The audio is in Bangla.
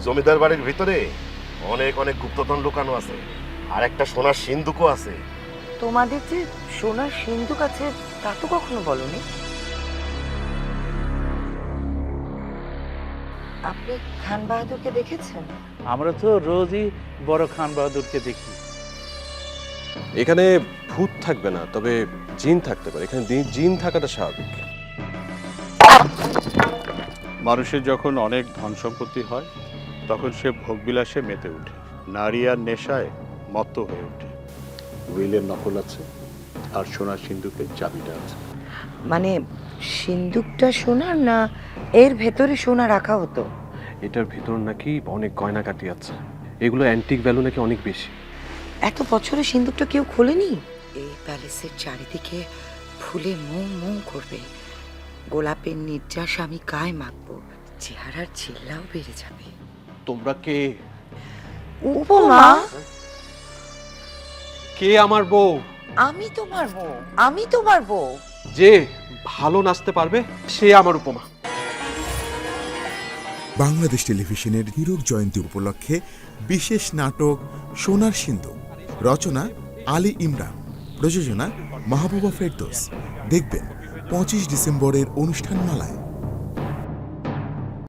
জমিদার বাড়ির ভিতরে অনেক অনেক গুপ্তধন লুকানো আছে, আর একটা সোনার সিন্ধুকও আছে। তোমাদের যে সোনার সিন্ধুক আছে তা তো কখনো বলনি। আপনি খান বাহাদুরকে দেখেছেন? আমরা তো রোজই বড় খান বাহাদুরকে দেখি। এখানে ভূত থাকবে না, তবে জিন থাকতে পারে। এখানে জিন থাকাটা স্বাভাবিক। মানুষের যখন অনেক ধন সম্পত্তি হয় তখন সে ভোগবিলাসে মেতে ওঠে, নারী আর নেশায় মত্ত হয়ে ওঠে। উইলের নকল আছে আর সোনার সিন্ধুকের চাবিটা আছে। মানে সিন্ধুকটা সোনার না এর ভেতরে সোনা রাখা হতো? এটার ভিতর নাকি অনেক গয়নাকাটি আছে, এগুলো অ্যান্টিক ভ্যালু নাকি অনেক বেশি। এত বছরে সিন্ধুকটা কেউ খোলেনি? এই প্যালেসের চারিদিকে ফুলে মোম মোম করবে, গোলাপের নির্যাস আমি গায়ে মাখবো, চেহারার চিল্লাও বেড়ে যাবে। তোমরা কে? উপমা? কে আমার বউ? আমি তোমার বউ, আমি তোমার বউ। যে ভালো নাচতে পারবে সে আমার উপমা। বাংলাদেশ টেলিভিশনের হীরক জয়ন্তী উপলক্ষে বিশেষ নাটক সোনার সিন্ধুক, রচনা আলী ইমরান, প্রযোজনা মাহবুবা ফেরদৌস। দেখবেন 25 ডিসেম্বরের অনুষ্ঠানমালায়।